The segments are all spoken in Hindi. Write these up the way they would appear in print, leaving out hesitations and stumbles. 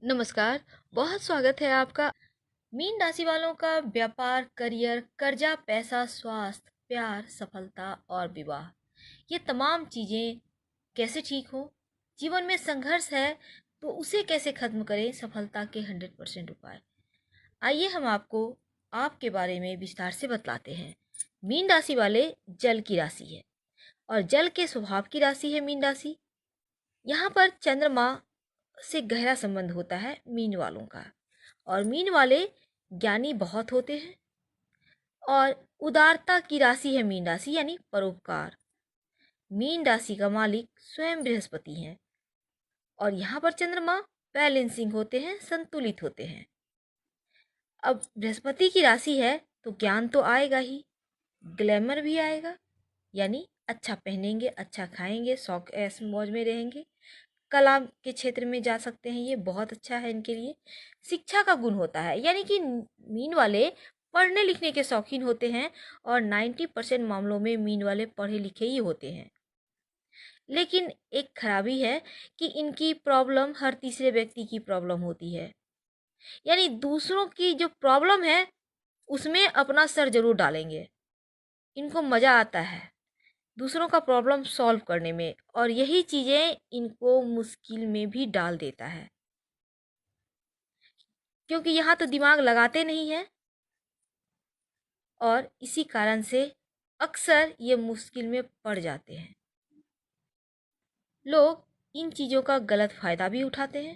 नमस्कार। बहुत स्वागत है आपका। मीन राशि वालों का व्यापार, करियर, कर्जा, पैसा, स्वास्थ्य, प्यार, सफलता और विवाह, ये तमाम चीज़ें कैसे ठीक हो। जीवन में संघर्ष है तो उसे कैसे खत्म करें, सफलता के 100% उपाय। आइए हम आपको आपके बारे में विस्तार से बतलाते हैं। मीन राशि वाले जल की राशि है और जल के स्वभाव की राशि है मीन राशि। यहाँ पर चंद्रमा से गहरा संबंध होता है मीन वालों का। और मीन वाले ज्ञानी बहुत होते हैं और उदारता की राशि है मीन राशि, यानी परोपकार। मीन राशि का मालिक स्वयं बृहस्पति हैं और यहाँ पर चंद्रमा बैलेंसिंग होते हैं, संतुलित होते हैं। अब बृहस्पति की राशि है तो ज्ञान तो आएगा ही, ग्लैमर भी आएगा, यानी अच्छा पहनेंगे, अच्छा खाएंगे, शौक ऐश मौज में रहेंगे। कला के क्षेत्र में जा सकते हैं, ये बहुत अच्छा है इनके लिए। शिक्षा का गुण होता है, यानी कि मीन वाले पढ़ने लिखने के शौकीन होते हैं और 90% मामलों में मीन वाले पढ़े लिखे ही होते हैं। लेकिन एक खराबी है कि इनकी प्रॉब्लम हर तीसरे व्यक्ति की प्रॉब्लम होती है, यानी दूसरों की जो प्रॉब्लम है उसमें अपना सर जरूर डालेंगे। इनको मज़ा आता है दूसरों का प्रॉब्लम सॉल्व करने में, और यही चीज़ें इनको मुश्किल में भी डाल देता है, क्योंकि यहाँ तो दिमाग लगाते नहीं हैं और इसी कारण से अक्सर ये मुश्किल में पड़ जाते हैं। लोग इन चीज़ों का गलत फ़ायदा भी उठाते हैं।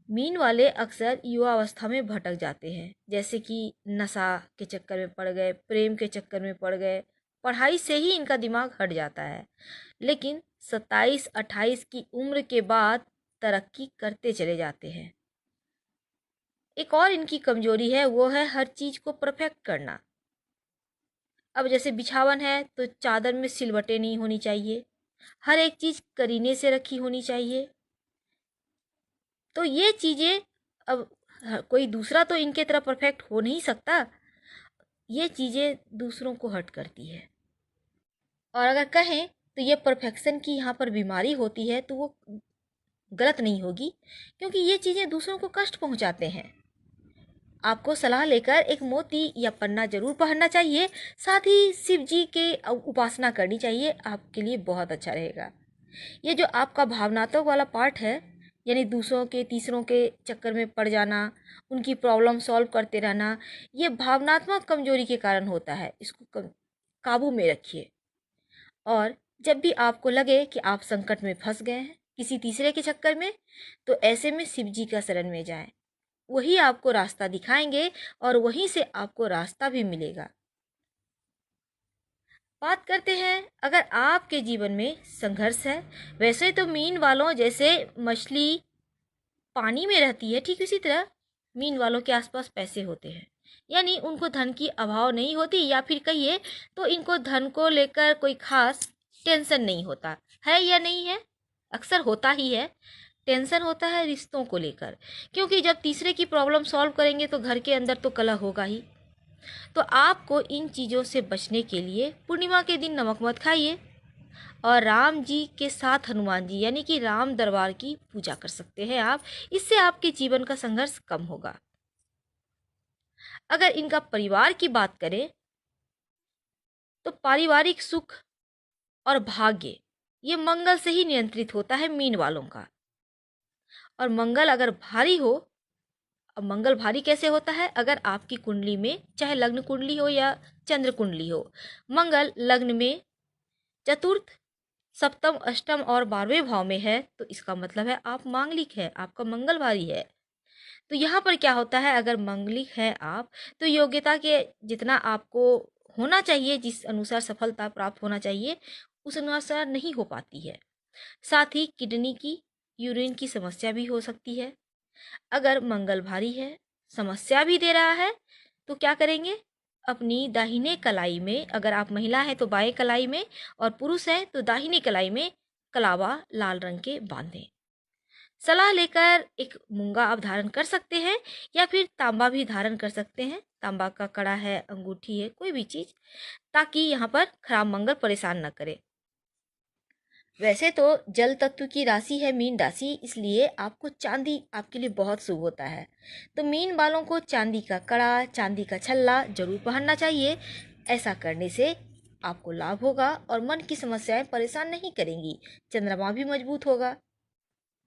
मीन वाले अक्सर युवा अवस्था में भटक जाते हैं, जैसे कि नशा के चक्कर में पड़ गए, प्रेम के चक्कर में पड़ गए, पढ़ाई से ही इनका दिमाग हट जाता है। लेकिन 27-28 की उम्र के बाद तरक्की करते चले जाते हैं। एक और इनकी कमजोरी है, वो है हर चीज़ को परफेक्ट करना। अब जैसे बिछावन है तो चादर में सिलवटें नहीं होनी चाहिए, हर एक चीज़ करीने से रखी होनी चाहिए। तो ये चीज़ें अब कोई दूसरा तो इनके तरह परफेक्ट हो नहीं सकता, ये चीज़ें दूसरों को हर्ट करती है। और अगर कहें तो ये परफेक्शन की यहाँ पर बीमारी होती है तो वो गलत नहीं होगी, क्योंकि ये चीज़ें दूसरों को कष्ट पहुँचाते हैं। आपको सलाह लेकर एक मोती या पन्ना जरूर पहनना चाहिए, साथ ही शिव जी के उपासना करनी चाहिए, आपके लिए बहुत अच्छा रहेगा। ये जो आपका भावनात्मक वाला पार्ट है, यानी दूसरों के तीसरों के चक्कर में पड़ जाना, उनकी प्रॉब्लम सॉल्व करते रहना, ये भावनात्मक कमजोरी के कारण होता है। इसको काबू में रखिए। और जब भी आपको लगे कि आप संकट में फंस गए हैं किसी तीसरे के चक्कर में, तो ऐसे में शिव जी का शरण में जाएं। वही आपको रास्ता दिखाएंगे और वहीं से आपको रास्ता भी मिलेगा। बात करते हैं, अगर आपके जीवन में संघर्ष है, वैसे तो मीन वालों जैसे मछली पानी में रहती है, ठीक इसी तरह मीन वालों के आसपास पैसे होते हैं, यानी उनको धन की अभाव नहीं होती, या फिर कहिए तो इनको धन को लेकर कोई खास टेंशन नहीं होता है, या नहीं है, अक्सर होता ही है। टेंशन होता है रिश्तों को लेकर, क्योंकि जब तीसरे की प्रॉब्लम सॉल्व करेंगे तो घर के अंदर तो कलह होगा ही। तो आपको इन चीज़ों से बचने के लिए पूर्णिमा के दिन नमक मत खाइए और राम जी के साथ हनुमान जी यानी कि राम दरबार की पूजा कर सकते हैं आप। इससे आपके जीवन का संघर्ष कम होगा। अगर इनका परिवार की बात करें तो पारिवारिक सुख और भाग्य ये मंगल से ही नियंत्रित होता है मीन वालों का। और मंगल अगर भारी हो, अब मंगल भारी कैसे होता है, अगर आपकी कुंडली में चाहे लग्न कुंडली हो या चंद्र कुंडली हो, मंगल लग्न में चतुर्थ, सप्तम, अष्टम और 12वें भाव में है तो इसका मतलब है आप मांगलिक है, आपका मंगल भारी है। तो यहाँ पर क्या होता है, अगर मांगलिक है आप तो योग्यता के जितना आपको होना चाहिए, जिस अनुसार सफलता प्राप्त होना चाहिए उस अनुसार नहीं हो पाती है। साथ ही किडनी की, यूरिन की समस्या भी हो सकती है। अगर मंगल भारी है, समस्या भी दे रहा है, तो क्या करेंगे, अपनी दाहिने कलाई में, अगर आप महिला हैं तो बाएं कलाई में और पुरुष हैं तो दाहिने कलाई में कलावा लाल रंग के बांधें। सलाह लेकर एक मूंगा आप धारण कर सकते हैं या फिर तांबा भी धारण कर सकते हैं। तांबा का कड़ा है, अंगूठी है, कोई भी चीज़, ताकि यहाँ पर खराब मंगल परेशान न करे। वैसे तो जल तत्व की राशि है मीन राशि, इसलिए आपको चांदी आपके लिए बहुत शुभ होता है। तो मीन वालों को चांदी का कड़ा, चांदी का छल्ला जरूर पहनना चाहिए। ऐसा करने से आपको लाभ होगा और मन की समस्याएं परेशान नहीं करेंगी। चंद्रमा भी मजबूत होगा।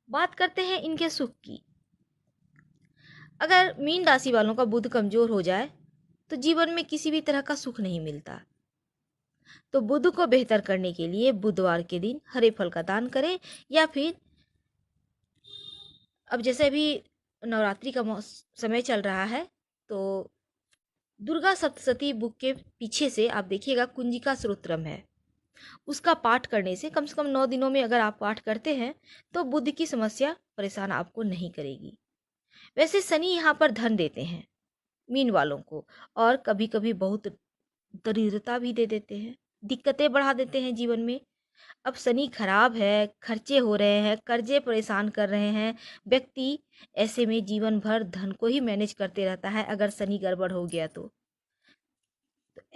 बात करते हैं इनके सुख की। अगर मीन राशि वालों का बुध कमजोर हो जाए तो जीवन में किसी भी तरह का सुख नहीं मिलता। तो बुध को बेहतर करने के लिए बुधवार के दिन हरे फल का दान करें, या फिर अब जैसे अभी नवरात्रि का समय चल रहा है, तो दुर्गा सप्तशती बुक के पीछे से आप देखिएगा कुंजिका स्त्रोत्रम है, उसका पाठ करने से कम 9 दिनों में अगर आप पाठ करते हैं तो बुद्ध की समस्या परेशान आपको नहीं करेगी। वैसे शनि यहाँ पर धन देते हैं मीन वालों को, और कभी कभी बहुत दरिद्रता भी दे देते हैं, दिक्कतें बढ़ा देते हैं जीवन में। अब शनि खराब है, खर्चे हो रहे हैं, कर्जे परेशान कर रहे हैं व्यक्ति, ऐसे में जीवन भर धन को ही मैनेज करते रहता है अगर शनि गड़बड़ हो गया तो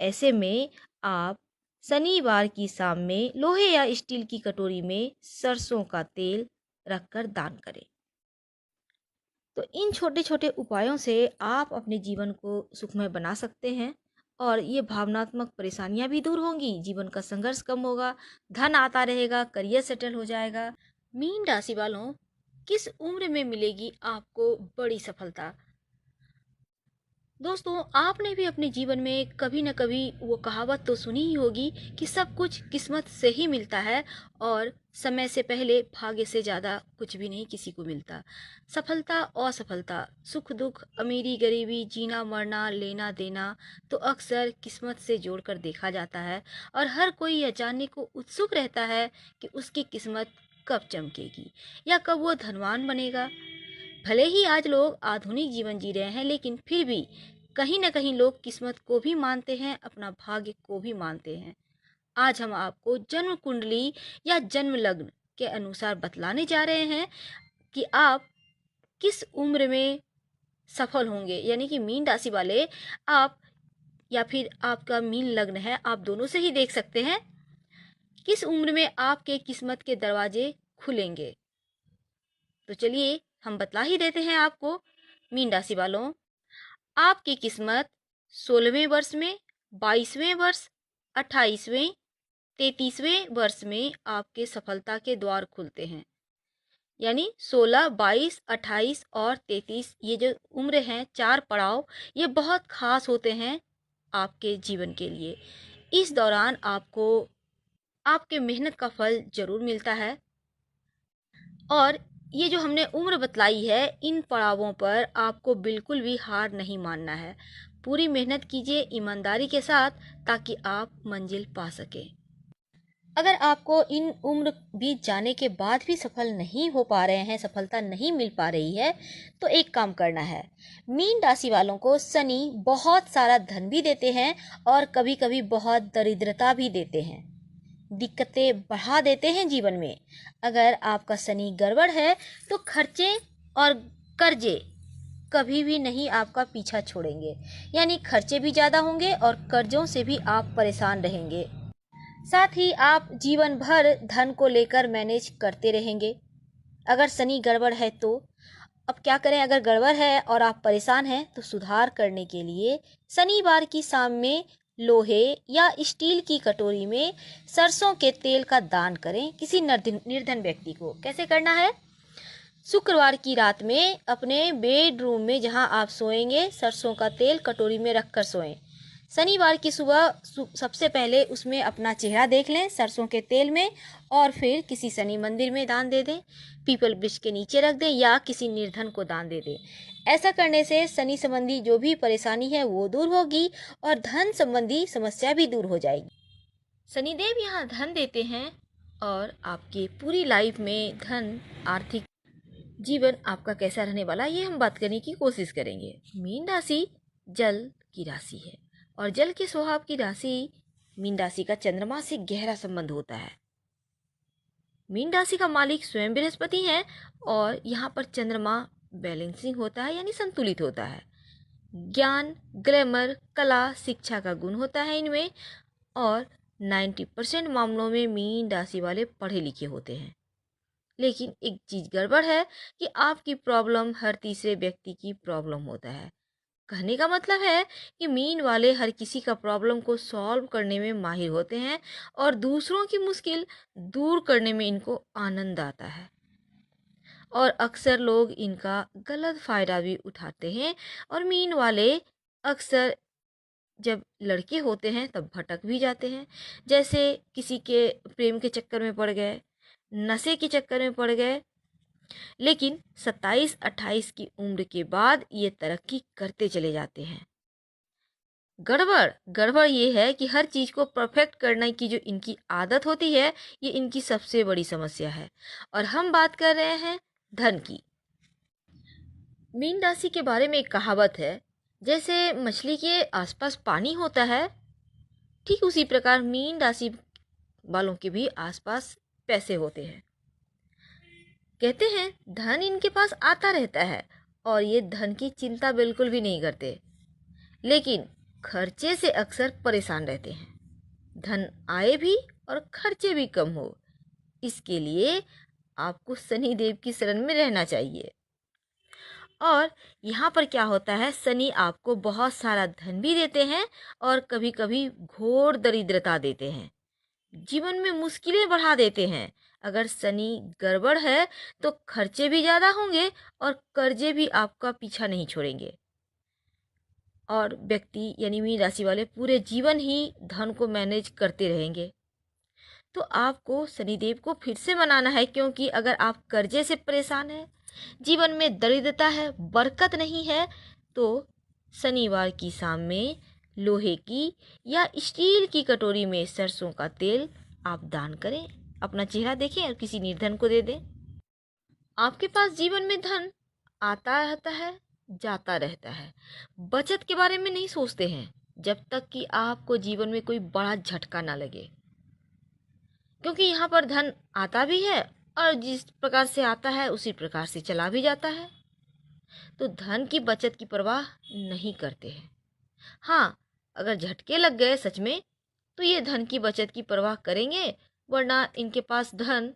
ऐसे में आप शनिवार की शाम में लोहे या स्टील की कटोरी में सरसों का तेल रखकर दान करें। तो इन छोटे छोटे उपायों से आप अपने जीवन को सुखमय बना सकते हैं, और ये भावनात्मक परेशानियां भी दूर होंगी, जीवन का संघर्ष कम होगा, धन आता रहेगा, करियर सेटल हो जाएगा। मीन राशि वालों, किस उम्र में मिलेगी आपको बड़ी सफलता? दोस्तों, आपने भी अपने जीवन में कभी न कभी वो कहावत तो सुनी ही होगी कि सब कुछ किस्मत से ही मिलता है, और समय से पहले भाग्य से ज़्यादा कुछ भी नहीं किसी को मिलता। सफलता असफलता, सुख दुख, अमीरी गरीबी, जीना मरना, लेना देना तो अक्सर किस्मत से जोड़कर देखा जाता है, और हर कोई यह जानने को उत्सुक रहता है कि उसकी किस्मत कब चमकेगी या कब वो धनवान बनेगा। भले ही आज लोग आधुनिक जीवन जी रहे हैं, लेकिन फिर भी कहीं न कहीं लोग किस्मत को भी मानते हैं, अपना भाग्य को भी मानते हैं। आज हम आपको जन्म कुंडली या जन्म लग्न के अनुसार बतलाने जा रहे हैं कि आप किस उम्र में सफल होंगे, यानी कि मीन राशि वाले आप, या फिर आपका मीन लग्न है, आप दोनों से ही देख सकते हैं किस उम्र में आपके किस्मत के दरवाजे खुलेंगे। तो चलिए हम बतला ही देते हैं आपको। मीन राशि वालों, आपकी किस्मत 16वें वर्ष में, 22वें वर्ष, 28वें, 33वें वर्ष में आपके सफलता के द्वार खुलते हैं। यानी 16, 22, 28 और 33, ये जो उम्र हैं, 4 पड़ाव, ये बहुत खास होते हैं आपके जीवन के लिए। इस दौरान आपको आपके मेहनत का फल जरूर मिलता है, और ये जो हमने उम्र बतलाई है, इन पड़ावों पर आपको बिल्कुल भी हार नहीं मानना है। पूरी मेहनत कीजिए ईमानदारी के साथ, ताकि आप मंजिल पा सकें। अगर आपको इन उम्र बीत जाने के बाद भी सफल नहीं हो पा रहे हैं, सफलता नहीं मिल पा रही है, तो एक काम करना है। मीन राशि वालों को शनि बहुत सारा धन भी देते हैं और कभी कभी बहुत दरिद्रता भी देते हैं, दिक्कतें बढ़ा देते हैं जीवन में। अगर आपका शनि गड़बड़ है तो खर्चे और कर्जे कभी भी नहीं आपका पीछा छोड़ेंगे, यानी खर्चे भी ज़्यादा होंगे और कर्जों से भी आप परेशान रहेंगे। साथ ही आप जीवन भर धन को लेकर मैनेज करते रहेंगे। अगर शनि गड़बड़ है तो अब क्या करें? अगर गड़बड़ है और आप परेशान हैं तो सुधार करने के लिए शनिवार की शाम में लोहे या स्टील की कटोरी में सरसों के तेल का दान करें किसी निर्धन व्यक्ति को। कैसे करना है? शुक्रवार की रात में अपने बेडरूम में जहां आप सोएंगे, सरसों का तेल कटोरी में रखकर सोएं। शनिवार की सुबह सबसे पहले उसमें अपना चेहरा देख लें सरसों के तेल में, और फिर किसी शनि मंदिर में दान दे दें, पीपल वृक्ष के नीचे रख दें, या किसी निर्धन को दान दे दें। ऐसा करने से शनि संबंधी जो भी परेशानी है वो दूर होगी, और धन संबंधी समस्या भी दूर हो जाएगी। शनिदेव यहाँ धन देते हैं, और आपकी पूरी लाइफ में धन, आर्थिक जीवन आपका कैसा रहने वाला, ये हम बात करने की कोशिश करेंगे। मीन राशि जल की राशि है, और जल के स्वभाव की राशि मीन राशि का चंद्रमा से गहरा संबंध होता है। मीन राशि का मालिक स्वयं बृहस्पति है, और यहाँ पर चंद्रमा बैलेंसिंग होता है, यानी संतुलित होता है। ज्ञान, ग्लैमर, कला, शिक्षा का गुण होता है इनमें, और 90% मामलों में मीन राशि वाले पढ़े लिखे होते हैं। लेकिन एक चीज़ गड़बड़ है कि आपकी प्रॉब्लम हर तीसरे व्यक्ति की प्रॉब्लम होता है। कहने का मतलब है कि मीन वाले हर किसी का प्रॉब्लम को सॉल्व करने में माहिर होते हैं और दूसरों की मुश्किल दूर करने में इनको आनंद आता है। और अक्सर लोग इनका गलत फ़ायदा भी उठाते हैं और मीन वाले अक्सर जब लड़के होते हैं तब भटक भी जाते हैं। जैसे किसी के प्रेम के चक्कर में पड़ गए, नशे के चक्कर में पड़ गए, लेकिन 27-28 की उम्र के बाद ये तरक्की करते चले जाते हैं। गड़बड़ गड़बड़ ये है कि हर चीज़ को परफेक्ट करने की जो इनकी आदत होती है, ये इनकी सबसे बड़ी समस्या है। और हम बात कर रहे हैं धन की। मीन राशि के बारे में एक कहावत है, जैसे मछली के आसपास पानी होता है, ठीक उसी प्रकार मीन राशि वालों के भी आसपास पैसे होते हैं। कहते हैं धन इनके पास आता रहता है और ये धन की चिंता बिल्कुल भी नहीं करते, लेकिन खर्चे से अक्सर परेशान रहते हैं। धन आए भी और खर्चे भी कम हो, इसके लिए आपको शनि देव की शरण में रहना चाहिए। और यहाँ पर क्या होता है, शनि आपको बहुत सारा धन भी देते हैं और कभी कभी घोर दरिद्रता देते हैं, जीवन में मुश्किलें बढ़ा देते हैं। अगर शनि गड़बड़ है तो खर्चे भी ज़्यादा होंगे और कर्जे भी आपका पीछा नहीं छोड़ेंगे और व्यक्ति यानी मीन राशि वाले पूरे जीवन ही धन को मैनेज करते रहेंगे। तो आपको शनिदेव को फिर से मनाना है, क्योंकि अगर आप कर्जे से परेशान हैं, जीवन में दरिद्रता है, बरकत नहीं है, तो शनिवार की शाम में लोहे की या स्टील की कटोरी में सरसों का तेल आप दान करें, अपना चेहरा देखें और किसी निर्धन को दे दें। आपके पास जीवन में धन आता रहता है, जाता रहता है। बचत के बारे में नहीं सोचते हैं जब तक कि आपको जीवन में कोई बड़ा झटका ना लगे, क्योंकि यहाँ पर धन आता भी है और जिस प्रकार से आता है उसी प्रकार से चला भी जाता है। तो धन की बचत की परवाह नहीं करते हैं। हाँ, अगर झटके लग गए सच में तो ये धन की बचत की परवाह करेंगे, वरना इनके पास धन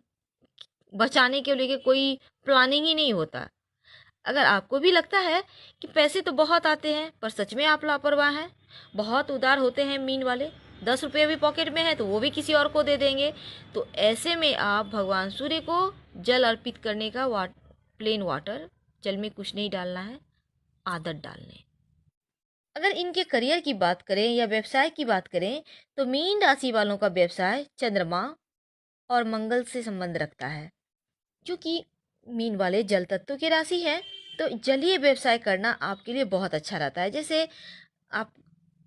बचाने के लिए कोई प्लानिंग ही नहीं होता। अगर आपको भी लगता है कि पैसे तो बहुत आते हैं पर सच में आप लापरवाह हैं, बहुत उदार होते हैं मीन वाले, 10 रुपये भी पॉकेट में है तो वो भी किसी और को दे देंगे, तो ऐसे में आप भगवान सूर्य को जल अर्पित करने का प्लेन वाटर, जल में कुछ नहीं डालना है, आदत डालने। अगर इनके करियर की बात करें या व्यवसाय की बात करें तो मीन राशि वालों का व्यवसाय चंद्रमा और मंगल से संबंध रखता है। क्योंकि मीन वाले जल तत्व की राशि है तो जलीय व्यवसाय करना आपके लिए बहुत अच्छा रहता है। जैसे आप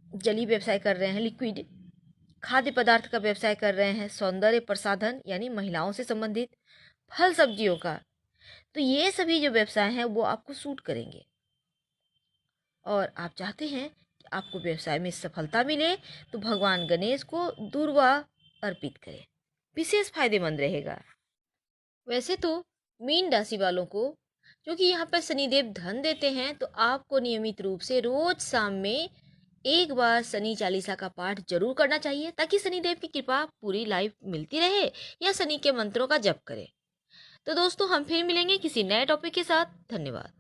जलीय व्यवसाय कर रहे हैं, लिक्विड खाद्य पदार्थ का व्यवसाय कर रहे हैं, सौंदर्य प्रसाधन यानी महिलाओं से संबंधित, फल सब्जियों का, तो ये सभी जो व्यवसाय हैं वो आपको सूट करेंगे। और आप चाहते हैं कि आपको व्यवसाय में सफलता मिले तो भगवान गणेश को दूर्वा अर्पित करें, विशेष फायदेमंद रहेगा। वैसे तो मीन राशि वालों को, क्योंकि यहाँ पर शनिदेव धन देते हैं, तो आपको नियमित रूप से रोज शाम में एक बार शनि चालीसा का पाठ जरूर करना चाहिए, ताकि शनिदेव की कृपा पूरी लाइफ मिलती रहे, या शनि के मंत्रों का जप करें। तो दोस्तों, हम फिर मिलेंगे किसी नए टॉपिक के साथ। धन्यवाद।